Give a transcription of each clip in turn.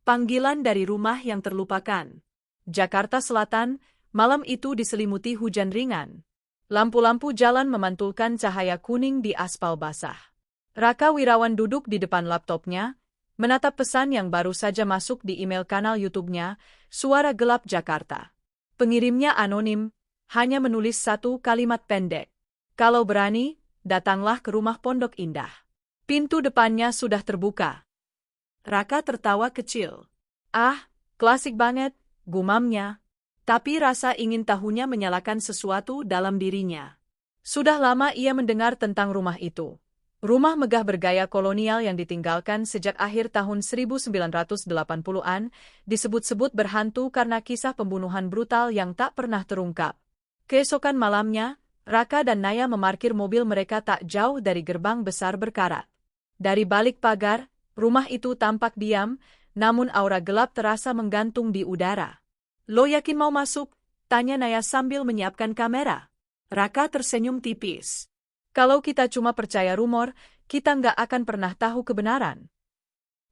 Panggilan dari rumah yang terlupakan. Jakarta Selatan, malam itu diselimuti hujan ringan. Lampu-lampu jalan memantulkan cahaya kuning di aspal basah. Raka Wirawan duduk di depan laptopnya, menatap pesan yang baru saja masuk di email kanal YouTube-nya, Suara Gelap Jakarta. Pengirimnya anonim, hanya menulis satu kalimat pendek. Kalau berani, datanglah ke rumah Pondok Indah. Pintu depannya sudah terbuka. Raka tertawa kecil. Ah, klasik banget, gumamnya. Tapi rasa ingin tahunya menyalakan sesuatu dalam dirinya. Sudah lama ia mendengar tentang rumah itu. Rumah megah bergaya kolonial yang ditinggalkan sejak akhir tahun 1980-an, disebut-sebut berhantu karena kisah pembunuhan brutal yang tak pernah terungkap. Keesokan malamnya, Raka dan Naya memarkir mobil mereka tak jauh dari gerbang besar berkarat. Dari balik pagar, rumah itu tampak diam, namun aura gelap terasa menggantung di udara. Lo yakin mau masuk? Tanya Naya sambil menyiapkan kamera. Raka tersenyum tipis. Kalau kita cuma percaya rumor, kita nggak akan pernah tahu kebenaran.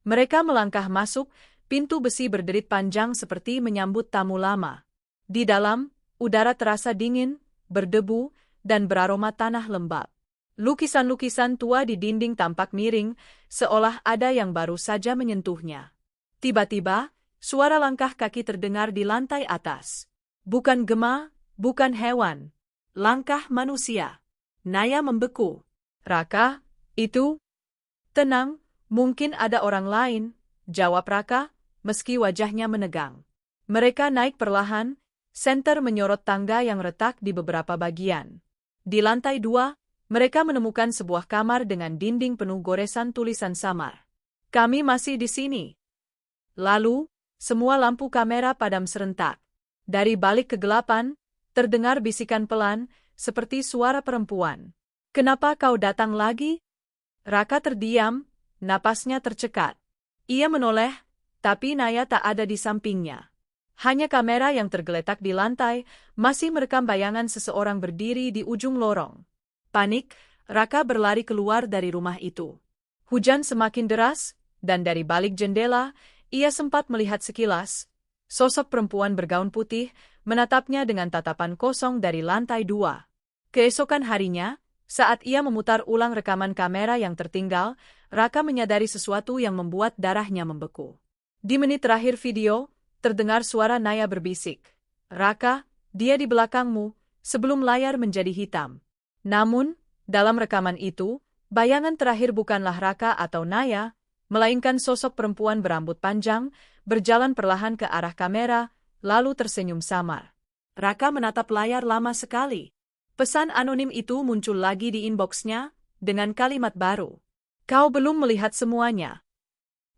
Mereka melangkah masuk, pintu besi berderit panjang seperti menyambut tamu lama. Di dalam, udara terasa dingin, berdebu, dan beraroma tanah lembab. Lukisan-lukisan tua di dinding tampak miring, seolah ada yang baru saja menyentuhnya. Tiba-tiba, suara langkah kaki terdengar di lantai atas. Bukan gema, bukan hewan. Langkah manusia. Naya membeku. Raka, itu? Tenang, mungkin ada orang lain, jawab Raka, meski wajahnya menegang. Mereka naik perlahan, senter menyorot tangga yang retak di beberapa bagian. Di lantai 2, mereka menemukan sebuah kamar dengan dinding penuh goresan tulisan samar. Kami masih di sini. Lalu, semua lampu kamera padam serentak. Dari balik kegelapan, terdengar bisikan pelan, seperti suara perempuan. Kenapa kau datang lagi? Raka terdiam, napasnya tercekat. Ia menoleh, tapi Naya tak ada di sampingnya. Hanya kamera yang tergeletak di lantai, masih merekam bayangan seseorang berdiri di ujung lorong. Panik, Raka berlari keluar dari rumah itu. Hujan semakin deras, dan dari balik jendela, ia sempat melihat sekilas. Sosok perempuan bergaun putih, menatapnya dengan tatapan kosong dari lantai 2. Keesokan harinya, saat ia memutar ulang rekaman kamera yang tertinggal, Raka menyadari sesuatu yang membuat darahnya membeku. Di menit terakhir video, terdengar suara Naya berbisik. Raka, dia di belakangmu, sebelum layar menjadi hitam. Namun, dalam rekaman itu, bayangan terakhir bukanlah Raka atau Naya, melainkan sosok perempuan berambut panjang, berjalan perlahan ke arah kamera, lalu tersenyum samar. Raka menatap layar lama sekali. Pesan anonim itu muncul lagi di inboxnya, dengan kalimat baru. Kau belum melihat semuanya.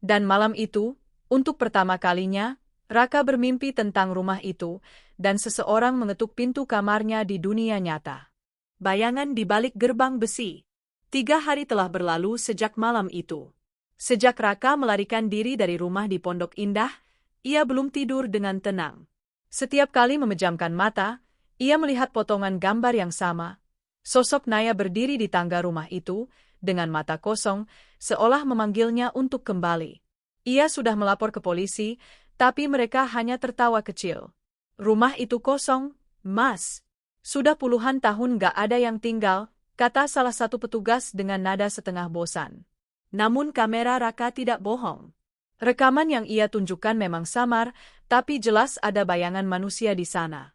Dan malam itu, untuk pertama kalinya, Raka bermimpi tentang rumah itu, dan seseorang mengetuk pintu kamarnya di dunia nyata. Bayangan di balik gerbang besi. 3 hari telah berlalu sejak malam itu. Sejak Raka melarikan diri dari rumah di Pondok Indah, ia belum tidur dengan tenang. Setiap kali memejamkan mata, ia melihat potongan gambar yang sama. Sosok Naya berdiri di tangga rumah itu, dengan mata kosong, seolah memanggilnya untuk kembali. Ia sudah melapor ke polisi, tapi mereka hanya tertawa kecil. Rumah itu kosong, Mas. Sudah puluhan tahun gak ada yang tinggal, kata salah satu petugas dengan nada setengah bosan. Namun kamera Raka tidak bohong. Rekaman yang ia tunjukkan memang samar, tapi jelas ada bayangan manusia di sana.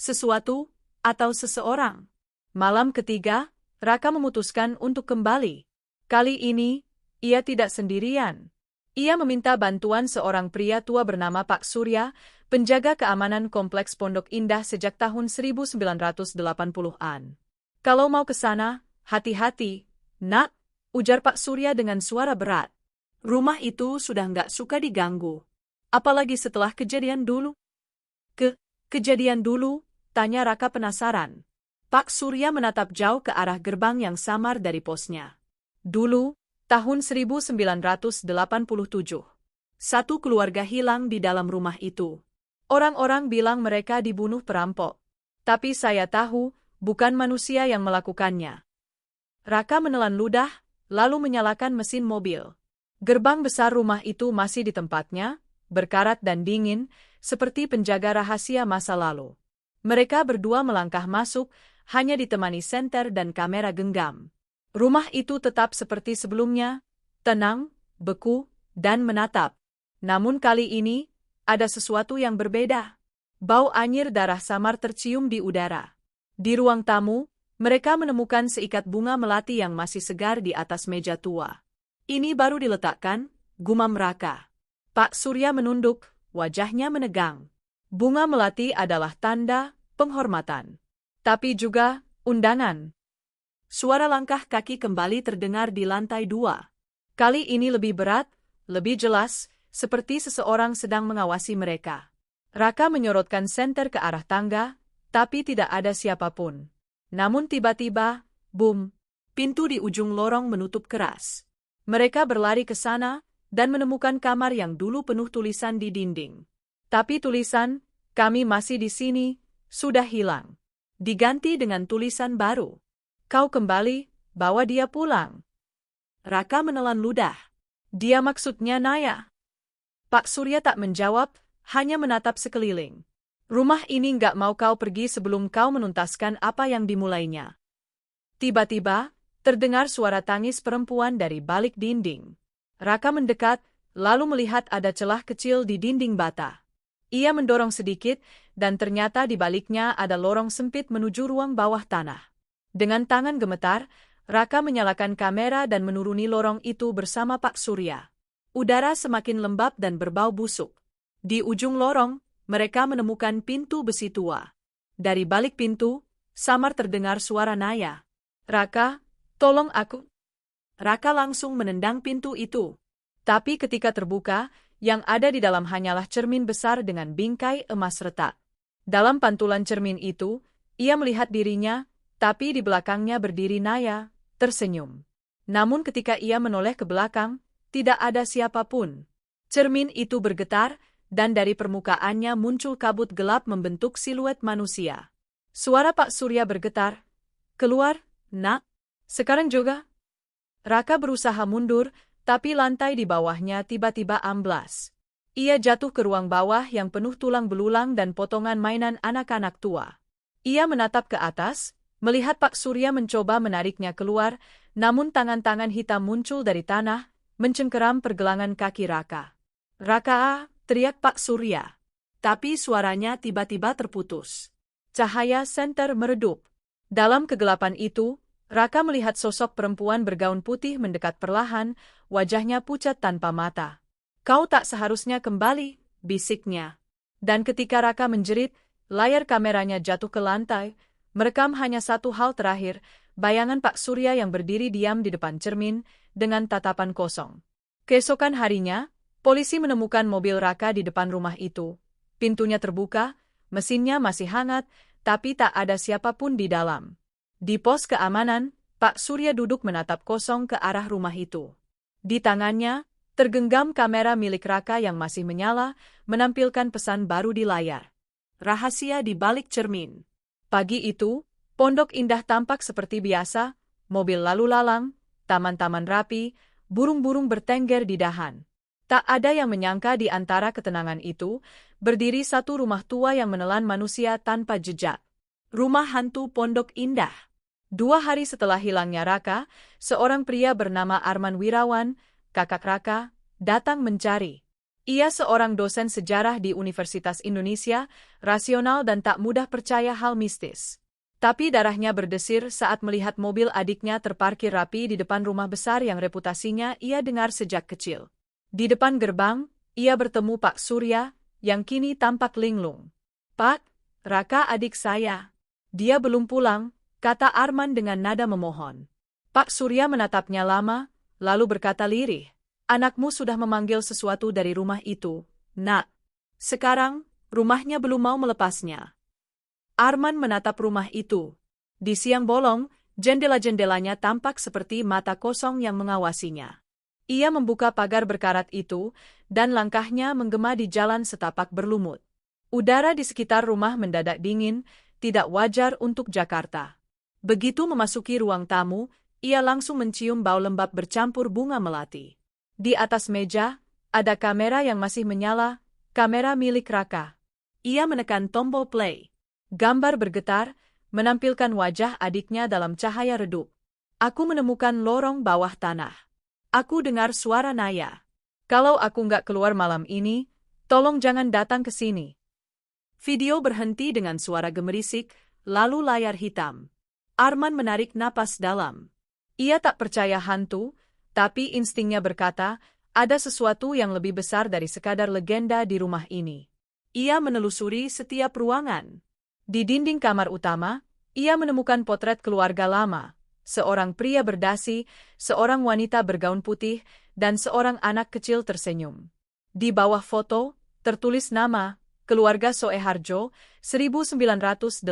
Sesuatu, atau seseorang. Malam ketiga, Raka memutuskan untuk kembali. Kali ini, ia tidak sendirian. Ia meminta bantuan seorang pria tua bernama Pak Surya, penjaga keamanan kompleks Pondok Indah sejak tahun 1980-an. Kalau mau ke sana, hati-hati, nak, ujar Pak Surya dengan suara berat. Rumah itu sudah nggak suka diganggu. Apalagi setelah kejadian dulu. Kejadian dulu, tanya Raka penasaran. Pak Surya menatap jauh ke arah gerbang yang samar dari posnya. Dulu, tahun 1987. Satu keluarga hilang di dalam rumah itu. Orang-orang bilang mereka dibunuh perampok. Tapi saya tahu, bukan manusia yang melakukannya. Raka menelan ludah, lalu menyalakan mesin mobil. Gerbang besar rumah itu masih di tempatnya, berkarat dan dingin, seperti penjaga rahasia masa lalu. Mereka berdua melangkah masuk, hanya ditemani senter dan kamera genggam. Rumah itu tetap seperti sebelumnya, tenang, beku, dan menatap. Namun kali ini, ada sesuatu yang berbeda. Bau anyir darah samar tercium di udara. Di ruang tamu, mereka menemukan seikat bunga melati yang masih segar di atas meja tua. Ini baru diletakkan, gumam Raka. Pak Surya menunduk, wajahnya menegang. Bunga melati adalah tanda penghormatan. Tapi juga undangan. Suara langkah kaki kembali terdengar di lantai 2. Kali ini lebih berat, lebih jelas, seperti seseorang sedang mengawasi mereka. Raka menyorotkan senter ke arah tangga, tapi tidak ada siapapun. Namun tiba-tiba, boom, pintu di ujung lorong menutup keras. Mereka berlari ke sana dan menemukan kamar yang dulu penuh tulisan di dinding. Tapi tulisan, "Kami masih di sini," sudah hilang. Diganti dengan tulisan baru. "Kau kembali, bawa dia pulang." Raka menelan ludah. Dia maksudnya Naya. Pak Surya tak menjawab, hanya menatap sekeliling. "Rumah ini nggak mau kau pergi sebelum kau menuntaskan apa yang dimulainya." Tiba-tiba, terdengar suara tangis perempuan dari balik dinding. Raka mendekat, lalu melihat ada celah kecil di dinding bata. Ia mendorong sedikit, dan ternyata di baliknya ada lorong sempit menuju ruang bawah tanah. Dengan tangan gemetar, Raka menyalakan kamera dan menuruni lorong itu bersama Pak Surya. Udara semakin lembab dan berbau busuk. Di ujung lorong, mereka menemukan pintu besi tua. Dari balik pintu, samar terdengar suara Naya. "Raka, tolong aku." Raka langsung menendang pintu itu. Tapi ketika terbuka, yang ada di dalam hanyalah cermin besar dengan bingkai emas retak. Dalam pantulan cermin itu, ia melihat dirinya, tapi di belakangnya berdiri Naya, tersenyum. Namun ketika ia menoleh ke belakang, tidak ada siapapun. Cermin itu bergetar, dan dari permukaannya muncul kabut gelap membentuk siluet manusia. Suara Pak Surya bergetar. "Keluar, nak." "Sekarang juga?" Raka berusaha mundur, tapi lantai di bawahnya tiba-tiba amblas. Ia jatuh ke ruang bawah yang penuh tulang belulang dan potongan mainan anak-anak tua. Ia menatap ke atas, melihat Pak Surya mencoba menariknya keluar, namun tangan-tangan hitam muncul dari tanah, mencengkeram pergelangan kaki Raka. "Raka!" teriak Pak Surya. Tapi suaranya tiba-tiba terputus. Cahaya senter meredup. Dalam kegelapan itu, Raka melihat sosok perempuan bergaun putih mendekat perlahan, wajahnya pucat tanpa mata. "Kau tak seharusnya kembali," bisiknya. Dan ketika Raka menjerit, layar kameranya jatuh ke lantai, merekam hanya satu hal terakhir, bayangan Pak Surya yang berdiri diam di depan cermin, dengan tatapan kosong. Keesokan harinya, polisi menemukan mobil Raka di depan rumah itu. Pintunya terbuka, mesinnya masih hangat, tapi tak ada siapapun di dalam. Di pos keamanan, Pak Surya duduk menatap kosong ke arah rumah itu. Di tangannya, tergenggam kamera milik Raka yang masih menyala, menampilkan pesan baru di layar. Rahasia di balik cermin. Pagi itu, Pondok Indah tampak seperti biasa, mobil lalu lalang, taman-taman rapi, burung-burung bertengger di dahan. Tak ada yang menyangka di antara ketenangan itu, berdiri satu rumah tua yang menelan manusia tanpa jejak. Rumah hantu Pondok Indah. 2 hari setelah hilangnya Raka, seorang pria bernama Arman Wirawan, kakak Raka, datang mencari. Ia seorang dosen sejarah di Universitas Indonesia, rasional dan tak mudah percaya hal mistis. Tapi darahnya berdesir saat melihat mobil adiknya terparkir rapi di depan rumah besar yang reputasinya ia dengar sejak kecil. Di depan gerbang, ia bertemu Pak Surya, yang kini tampak linglung. "Pak, Raka adik saya. Dia belum pulang," kata Arman dengan nada memohon. Pak Surya menatapnya lama, lalu berkata lirih, "Anakmu sudah memanggil sesuatu dari rumah itu, nak. Sekarang, rumahnya belum mau melepasnya." Arman menatap rumah itu. Di siang bolong, jendela-jendelanya tampak seperti mata kosong yang mengawasinya. Ia membuka pagar berkarat itu, dan langkahnya menggema di jalan setapak berlumut. Udara di sekitar rumah mendadak dingin, tidak wajar untuk Jakarta. Begitu memasuki ruang tamu, ia langsung mencium bau lembab bercampur bunga melati. Di atas meja, ada kamera yang masih menyala, Kamera milik Raka. Ia menekan tombol play. Gambar bergetar, menampilkan wajah adiknya dalam cahaya redup. Aku menemukan lorong bawah tanah. Aku dengar suara Naya. Kalau aku nggak keluar malam ini, tolong jangan datang ke sini. Video berhenti dengan suara gemerisik, lalu layar hitam. Arman menarik napas dalam. Ia tak percaya hantu, tapi instingnya berkata, ada sesuatu yang lebih besar dari sekadar legenda di rumah ini. Ia menelusuri setiap ruangan. Di dinding kamar utama, ia menemukan potret keluarga lama. Seorang pria berdasi, seorang wanita bergaun putih, dan seorang anak kecil tersenyum. Di bawah foto, tertulis nama, keluarga Soeharjo, 1986.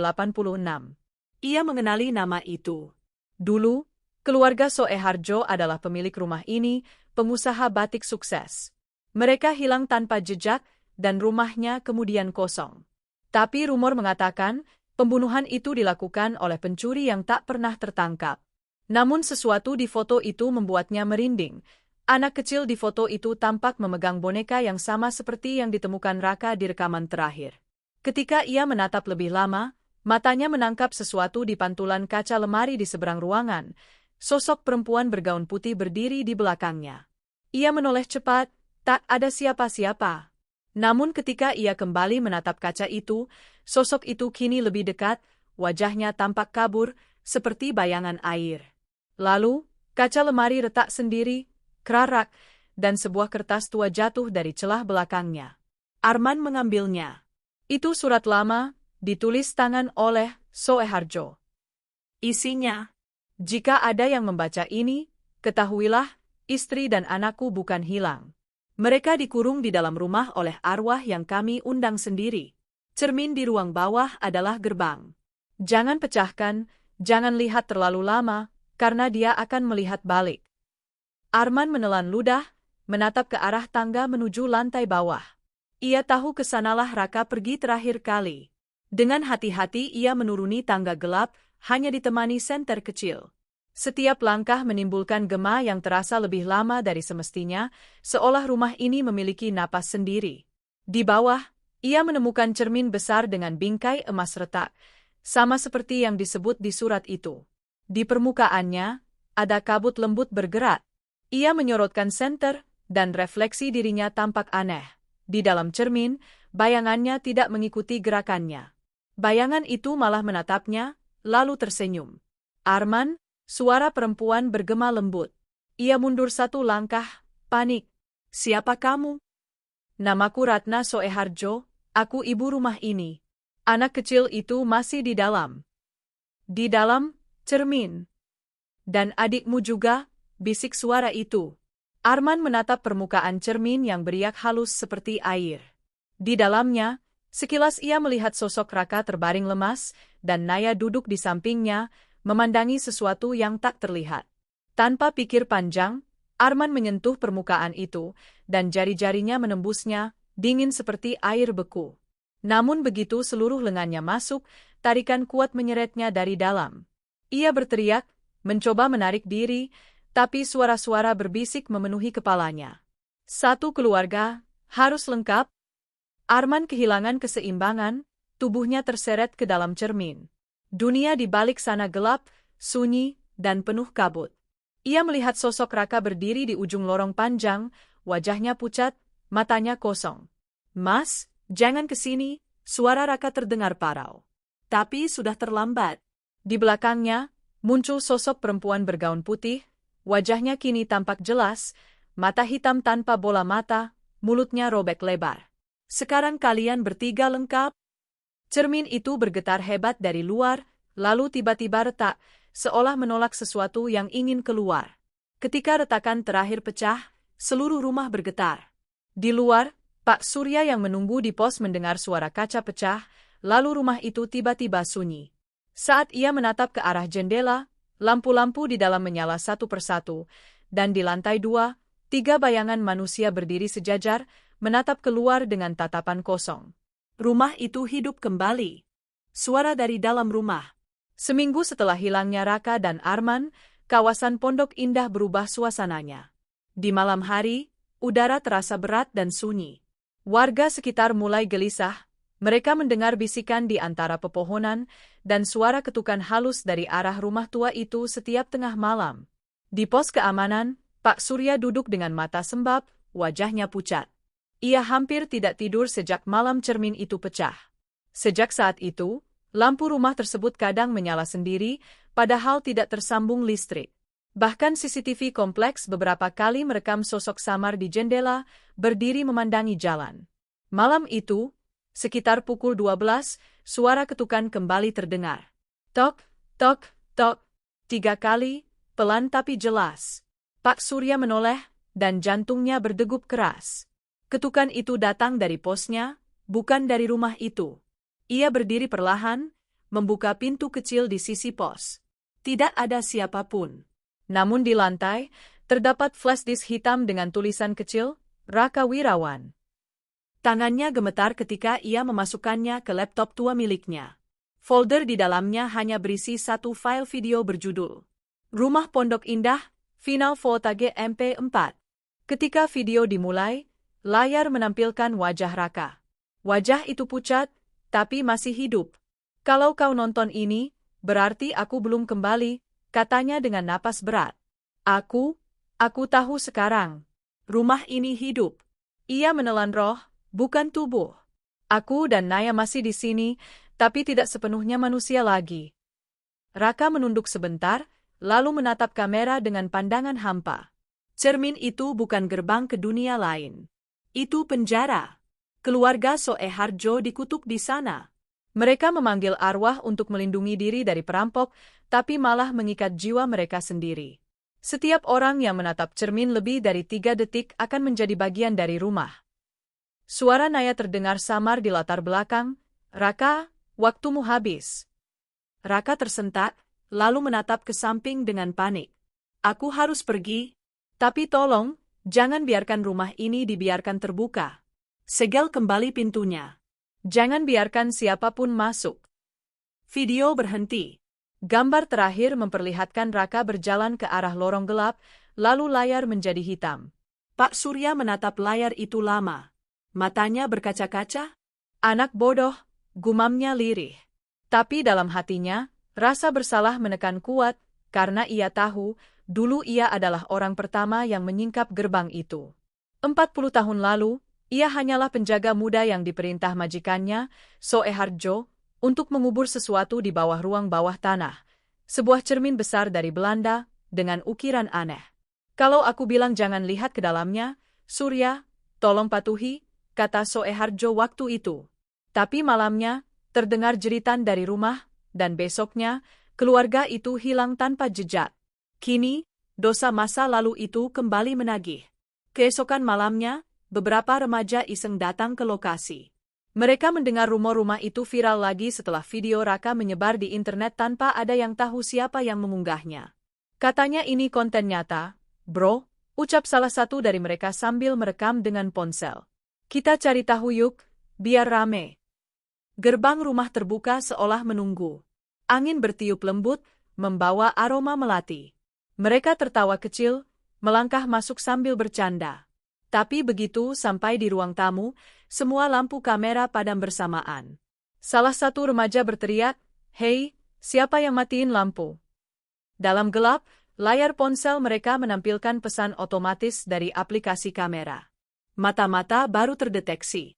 Ia mengenali nama itu. Dulu, keluarga Soeharjo adalah pemilik rumah ini, pengusaha batik sukses. Mereka hilang tanpa jejak, dan rumahnya kemudian kosong. Tapi rumor mengatakan, pembunuhan itu dilakukan oleh pencuri yang tak pernah tertangkap. Namun sesuatu di foto itu membuatnya merinding. Anak kecil di foto itu tampak memegang boneka yang sama seperti yang ditemukan Raka di rekaman terakhir. Ketika ia menatap lebih lama, matanya menangkap sesuatu di pantulan kaca lemari di seberang ruangan. Sosok perempuan bergaun putih berdiri di belakangnya. Ia menoleh cepat, tak ada siapa-siapa. Namun ketika ia kembali menatap kaca itu, sosok itu kini lebih dekat, wajahnya tampak kabur, seperti bayangan air. Lalu, kaca lemari retak sendiri, kerarak, dan sebuah kertas tua jatuh dari celah belakangnya. Arman mengambilnya. Itu surat lama, ditulis tangan oleh Soeharjo. Isinya, jika ada yang membaca ini, ketahuilah, istri dan anakku bukan hilang. Mereka dikurung di dalam rumah oleh arwah yang kami undang sendiri. Cermin di ruang bawah adalah gerbang. Jangan pecahkan, jangan lihat terlalu lama, karena dia akan melihat balik. Arman menelan ludah, menatap ke arah tangga menuju lantai bawah. Ia tahu kesanalah Raka pergi terakhir kali. Dengan hati-hati ia menuruni tangga gelap, hanya ditemani senter kecil. Setiap langkah menimbulkan gema yang terasa lebih lama dari semestinya, seolah rumah ini memiliki napas sendiri. Di bawah, ia menemukan cermin besar dengan bingkai emas retak, sama seperti yang disebut di surat itu. Di permukaannya, ada kabut lembut bergerak. Ia menyorotkan senter, dan refleksi dirinya tampak aneh. Di dalam cermin, bayangannya tidak mengikuti gerakannya. Bayangan itu malah menatapnya, lalu tersenyum. Arman, suara perempuan bergema lembut. Ia mundur satu langkah, panik. Siapa kamu? Namaku Ratna Soeharjo, aku ibu rumah ini. Anak kecil itu masih di dalam. Di dalam, cermin. Dan adikmu juga, bisik suara itu. Arman menatap permukaan cermin yang beriak halus seperti air. Di dalamnya, sekilas ia melihat sosok Raka terbaring lemas, dan Naya duduk di sampingnya, memandangi sesuatu yang tak terlihat. Tanpa pikir panjang, Arman menyentuh permukaan itu, dan jari-jarinya menembusnya, dingin seperti air beku. Namun begitu seluruh lengannya masuk, tarikan kuat menyeretnya dari dalam. Ia berteriak, mencoba menarik diri, tapi suara-suara berbisik memenuhi kepalanya. Satu keluarga, harus lengkap. Arman kehilangan keseimbangan, tubuhnya terseret ke dalam cermin. Dunia di balik sana gelap, sunyi, dan penuh kabut. Ia melihat sosok Raka berdiri di ujung lorong panjang, wajahnya pucat, matanya kosong. Mas, jangan ke sini, suara Raka terdengar parau. Tapi sudah terlambat. Di belakangnya, muncul sosok perempuan bergaun putih, wajahnya kini tampak jelas, mata hitam tanpa bola mata, mulutnya robek lebar. Sekarang kalian bertiga lengkap? Cermin itu bergetar hebat dari luar, lalu tiba-tiba retak, seolah menolak sesuatu yang ingin keluar. Ketika retakan terakhir pecah, seluruh rumah bergetar. Di luar, Pak Surya yang menunggu di pos mendengar suara kaca pecah, lalu rumah itu tiba-tiba sunyi. Saat ia menatap ke arah jendela, lampu-lampu di dalam menyala satu persatu, dan di lantai 2, 3 bayangan manusia berdiri sejajar, menatap keluar dengan tatapan kosong. Rumah itu hidup kembali. Suara dari dalam rumah. Seminggu setelah hilangnya Raka dan Arman, kawasan Pondok Indah berubah suasananya. Di malam hari, udara terasa berat dan sunyi. Warga sekitar mulai gelisah, mereka mendengar bisikan di antara pepohonan dan suara ketukan halus dari arah rumah tua itu setiap tengah malam. Di pos keamanan, Pak Surya duduk dengan mata sembab, wajahnya pucat. Ia hampir tidak tidur sejak malam cermin itu pecah. Sejak saat itu, lampu rumah tersebut kadang menyala sendiri, padahal tidak tersambung listrik. Bahkan CCTV kompleks beberapa kali merekam sosok samar di jendela, berdiri memandangi jalan. Malam itu, sekitar pukul 12, suara ketukan kembali terdengar. Tok, tok, tok, 3 kali, pelan tapi jelas. Pak Surya menoleh, dan jantungnya berdegup keras. Ketukan itu datang dari posnya, bukan dari rumah itu. Ia berdiri perlahan, membuka pintu kecil di sisi pos. Tidak ada siapapun. Namun di lantai, terdapat flash disk hitam dengan tulisan kecil, Raka Wirawan. Tangannya gemetar ketika ia memasukkannya ke laptop tua miliknya. Folder di dalamnya hanya berisi satu file video berjudul Rumah Pondok Indah, Final Footage MP4. Ketika video dimulai, layar menampilkan wajah Raka. Wajah itu pucat, tapi masih hidup. Kalau kau nonton ini, berarti aku belum kembali, katanya dengan napas berat. Aku tahu sekarang. Rumah ini hidup. Ia menelan roh, bukan tubuh. Aku dan Naya masih di sini, tapi tidak sepenuhnya manusia lagi. Raka menunduk sebentar, lalu menatap kamera dengan pandangan hampa. Cermin itu bukan gerbang ke dunia lain. Itu penjara. Keluarga Soeharjo dikutuk di sana. Mereka memanggil arwah untuk melindungi diri dari perampok, tapi malah mengikat jiwa mereka sendiri. Setiap orang yang menatap cermin lebih dari 3 detik akan menjadi bagian dari rumah. Suara Naya terdengar samar di latar belakang, Raka, waktumu habis. Raka tersentak, lalu menatap ke samping dengan panik. Aku harus pergi, tapi tolong, jangan biarkan rumah ini dibiarkan terbuka. Segel kembali pintunya. Jangan biarkan siapapun masuk. Video berhenti. Gambar terakhir memperlihatkan Raka berjalan ke arah lorong gelap, lalu layar menjadi hitam. Pak Surya menatap layar itu lama. Matanya berkaca-kaca. Anak bodoh, gumamnya lirih. Tapi dalam hatinya, rasa bersalah menekan kuat, karena ia tahu, dulu ia adalah orang pertama yang menyingkap gerbang itu. 40 tahun lalu, ia hanyalah penjaga muda yang diperintah majikannya, Soeharjo, untuk mengubur sesuatu di bawah ruang bawah tanah. Sebuah cermin besar dari Belanda, dengan ukiran aneh. Kalau aku bilang jangan lihat ke dalamnya, Surya, tolong patuhi, kata Soeharjo waktu itu. Tapi malamnya, terdengar jeritan dari rumah, dan besoknya, keluarga itu hilang tanpa jejak. Kini, dosa masa lalu itu kembali menagih. Keesokan malamnya, beberapa remaja iseng datang ke lokasi. Mereka mendengar rumor rumah itu viral lagi setelah video Raka menyebar di internet tanpa ada yang tahu siapa yang mengunggahnya. Katanya ini konten nyata, bro, ucap salah satu dari mereka sambil merekam dengan ponsel. Kita cari tahu yuk, biar rame. Gerbang rumah terbuka seolah menunggu. Angin bertiup lembut, membawa aroma melati. Mereka tertawa kecil, melangkah masuk sambil bercanda. Tapi begitu sampai di ruang tamu, semua lampu kamera padam bersamaan. Salah satu remaja berteriak, "Hei, siapa yang matiin lampu?" Dalam gelap, layar ponsel mereka menampilkan pesan otomatis dari aplikasi kamera. Mata-mata baru terdeteksi.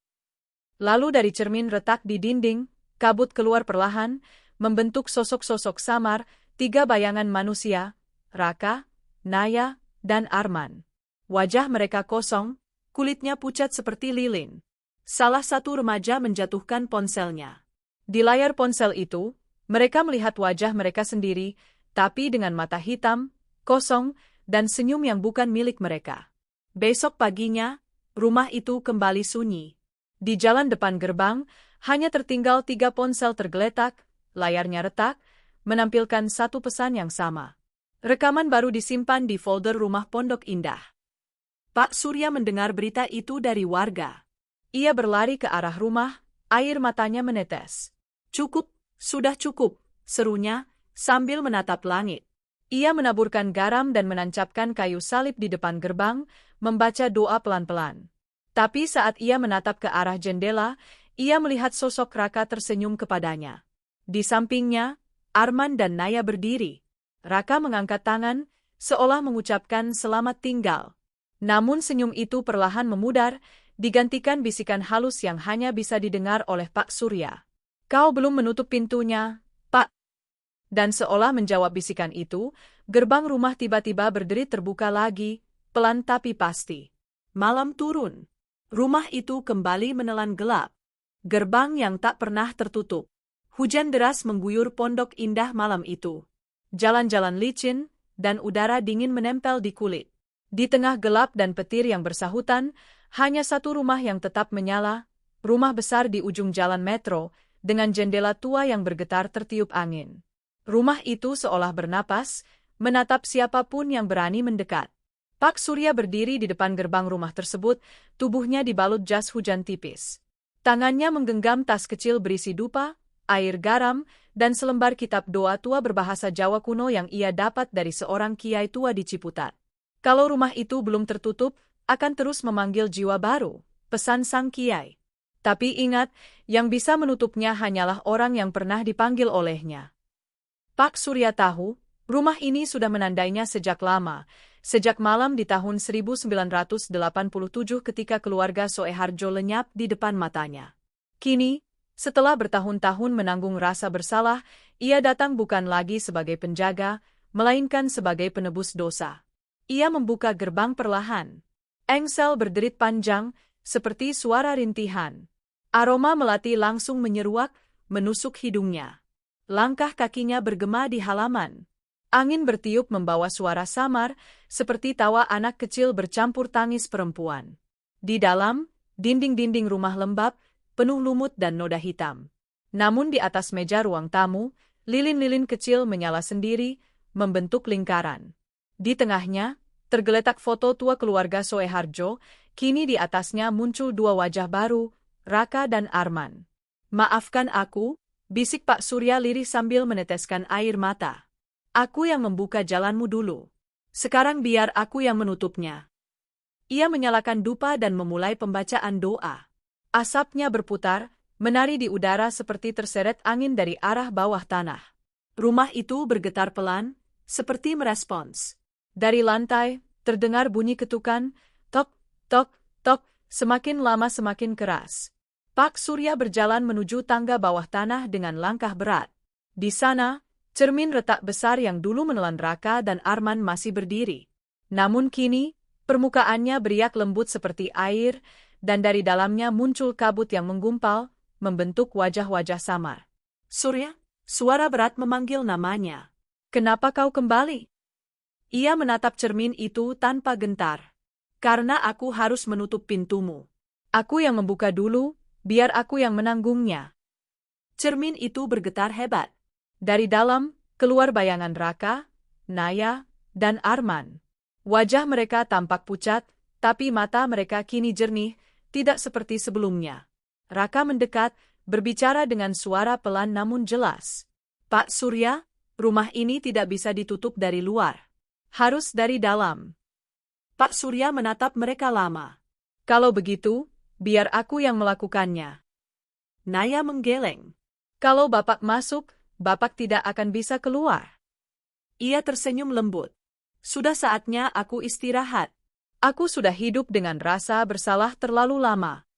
Lalu dari cermin retak di dinding, kabut keluar perlahan, membentuk sosok-sosok samar, 3 bayangan manusia, Raka, Naya, dan Arman. Wajah mereka kosong, kulitnya pucat seperti lilin. Salah satu remaja menjatuhkan ponselnya. Di layar ponsel itu, mereka melihat wajah mereka sendiri, tapi dengan mata hitam, kosong, dan senyum yang bukan milik mereka. Besok paginya, rumah itu kembali sunyi. Di jalan depan gerbang, hanya tertinggal 3 ponsel tergeletak, layarnya retak, menampilkan satu pesan yang sama. Rekaman baru disimpan di folder Rumah Pondok Indah. Pak Surya mendengar berita itu dari warga. Ia berlari ke arah rumah, air matanya menetes. "Cukup, sudah cukup," serunya, sambil menatap langit. Ia menaburkan garam dan menancapkan kayu salib di depan gerbang, membaca doa pelan-pelan. Tapi saat ia menatap ke arah jendela, ia melihat sosok Raka tersenyum kepadanya. Di sampingnya, Arman dan Naya berdiri. Raka mengangkat tangan, seolah mengucapkan selamat tinggal. Namun senyum itu perlahan memudar, digantikan bisikan halus yang hanya bisa didengar oleh Pak Surya. Kau belum menutup pintunya, Pak. Dan seolah menjawab bisikan itu, gerbang rumah tiba-tiba berderi terbuka lagi, pelan tapi pasti. Malam turun. Rumah itu kembali menelan gelap. Gerbang yang tak pernah tertutup. Hujan deras mengguyur pondok indah malam itu. Jalan-jalan licin, dan udara dingin menempel di kulit. Di tengah gelap dan petir yang bersahutan, hanya satu rumah yang tetap menyala, rumah besar di ujung jalan metro, dengan jendela tua yang bergetar tertiup angin. Rumah itu seolah bernapas, menatap siapapun yang berani mendekat. Pak Surya berdiri di depan gerbang rumah tersebut, tubuhnya dibalut jas hujan tipis. Tangannya menggenggam tas kecil berisi dupa, air garam, dan selembar kitab doa tua berbahasa Jawa kuno yang ia dapat dari seorang kiai tua di Ciputat. Kalau rumah itu belum tertutup, akan terus memanggil jiwa baru, pesan sang kiai. Tapi ingat, yang bisa menutupnya hanyalah orang yang pernah dipanggil olehnya. Pak Surya tahu, rumah ini sudah menandainya sejak lama, sejak malam di tahun 1987 ketika keluarga Soeharjo lenyap di depan matanya. Kini, setelah bertahun-tahun menanggung rasa bersalah, ia datang bukan lagi sebagai penjaga, melainkan sebagai penebus dosa. Ia membuka gerbang perlahan. Engsel berderit panjang, seperti suara rintihan. Aroma melati langsung menyeruak, menusuk hidungnya. Langkah kakinya bergema di halaman. Angin bertiup membawa suara samar, seperti tawa anak kecil bercampur tangis perempuan. Di dalam, dinding-dinding rumah lembab, penuh lumut dan noda hitam. Namun di atas meja ruang tamu, lilin-lilin kecil menyala sendiri, membentuk lingkaran. Di tengahnya, tergeletak foto tua keluarga Soeharjo, kini di atasnya muncul dua wajah baru, Raka dan Arman. Maafkan aku, bisik Pak Surya lirih sambil meneteskan air mata. Aku yang membuka jalanmu dulu. Sekarang biar aku yang menutupnya. Ia menyalakan dupa dan memulai pembacaan doa. Asapnya berputar, menari di udara seperti terseret angin dari arah bawah tanah. Rumah itu bergetar pelan, seperti merespons. Dari lantai, terdengar bunyi ketukan, tok, tok, tok, semakin lama semakin keras. Pak Surya berjalan menuju tangga bawah tanah dengan langkah berat. Di sana, cermin retak besar yang dulu menelan Raka dan Arman masih berdiri. Namun kini, permukaannya beriak lembut seperti air, dan dari dalamnya muncul kabut yang menggumpal, membentuk wajah-wajah samar. Surya, suara berat memanggil namanya. Kenapa kau kembali? Ia menatap cermin itu tanpa gentar. Karena aku harus menutup pintumu. Aku yang membuka dulu, biar aku yang menanggungnya. Cermin itu bergetar hebat. Dari dalam, keluar bayangan Raka, Naya, dan Arman. Wajah mereka tampak pucat, tapi mata mereka kini jernih, tidak seperti sebelumnya. Raka mendekat, berbicara dengan suara pelan namun jelas. Pak Surya, rumah ini tidak bisa ditutup dari luar. Harus dari dalam. Pak Surya menatap mereka lama. Kalau begitu, biar aku yang melakukannya. Naya menggeleng. Kalau Bapak masuk, Bapak tidak akan bisa keluar. Ia tersenyum lembut. Sudah saatnya aku istirahat. Aku sudah hidup dengan rasa bersalah terlalu lama.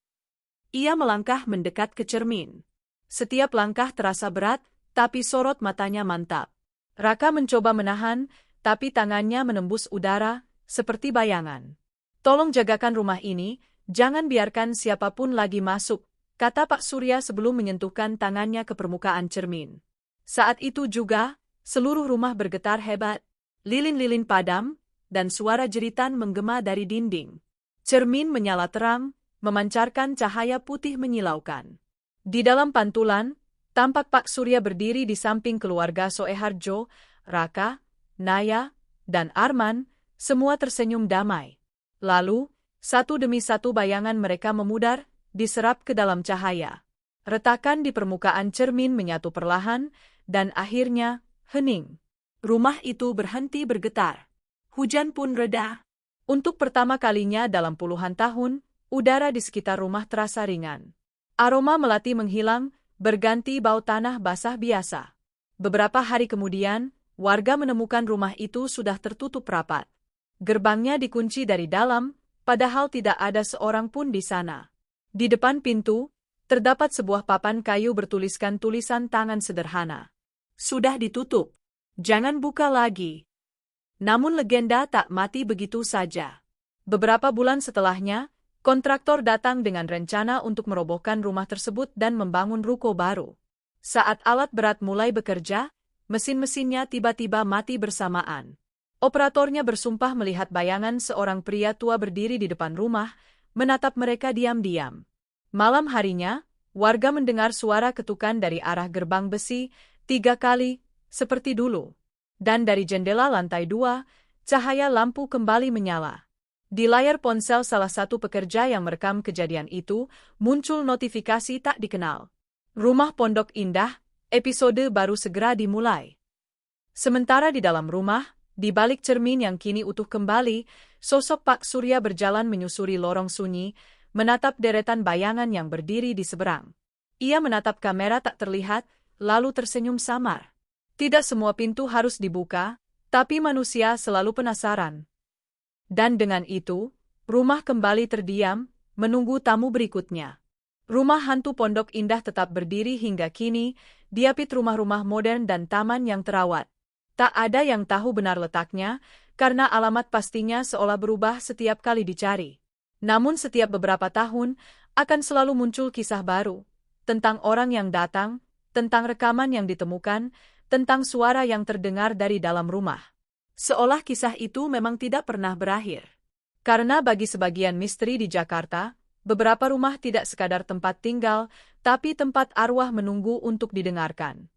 Ia melangkah mendekat ke cermin. Setiap langkah terasa berat, tapi sorot matanya mantap. Raka mencoba menahan, tapi tangannya menembus udara, seperti bayangan. Tolong jagakan rumah ini, jangan biarkan siapapun lagi masuk, kata Pak Surya sebelum menyentuhkan tangannya ke permukaan cermin. Saat itu juga, seluruh rumah bergetar hebat, lilin-lilin padam, dan suara jeritan menggema dari dinding. Cermin menyala terang, memancarkan cahaya putih menyilaukan. Di dalam pantulan, tampak Pak Surya berdiri di samping keluarga Soeharjo, Raka, Naya, dan Arman, semua tersenyum damai. Lalu, satu demi satu bayangan mereka memudar, diserap ke dalam cahaya. Retakan di permukaan cermin menyatu perlahan, dan akhirnya, hening. Rumah itu berhenti bergetar. Hujan pun reda. Untuk pertama kalinya dalam puluhan tahun, udara di sekitar rumah terasa ringan. Aroma melati menghilang, berganti bau tanah basah biasa. Beberapa hari kemudian, warga menemukan rumah itu sudah tertutup rapat. Gerbangnya dikunci dari dalam, padahal tidak ada seorang pun di sana. Di depan pintu, terdapat sebuah papan kayu bertuliskan tulisan tangan sederhana. Sudah ditutup. Jangan buka lagi. Namun legenda tak mati begitu saja. Beberapa bulan setelahnya, kontraktor datang dengan rencana untuk merobohkan rumah tersebut dan membangun ruko baru. Saat alat berat mulai bekerja, mesin-mesinnya tiba-tiba mati bersamaan. Operatornya bersumpah melihat bayangan seorang pria tua berdiri di depan rumah, menatap mereka diam-diam. Malam harinya, warga mendengar suara ketukan dari arah gerbang besi 3 kali, seperti dulu. Dan dari jendela lantai 2, cahaya lampu kembali menyala. Di layar ponsel salah satu pekerja yang merekam kejadian itu, muncul notifikasi tak dikenal. Rumah Pondok Indah, episode baru segera dimulai. Sementara di dalam rumah, di balik cermin yang kini utuh kembali, sosok Pak Surya berjalan menyusuri lorong sunyi, menatap deretan bayangan yang berdiri di seberang. Ia menatap kamera tak terlihat, lalu tersenyum samar. Tidak semua pintu harus dibuka, tapi manusia selalu penasaran. Dan dengan itu, rumah kembali terdiam, menunggu tamu berikutnya. Rumah hantu Pondok Indah tetap berdiri hingga kini, diapit rumah-rumah modern dan taman yang terawat. Tak ada yang tahu benar letaknya, karena alamat pastinya seolah berubah setiap kali dicari. Namun setiap beberapa tahun, akan selalu muncul kisah baru, tentang orang yang datang, tentang rekaman yang ditemukan, tentang suara yang terdengar dari dalam rumah. Seolah kisah itu memang tidak pernah berakhir. Karena bagi sebagian misteri di Jakarta, beberapa rumah tidak sekadar tempat tinggal, tapi tempat arwah menunggu untuk didengarkan.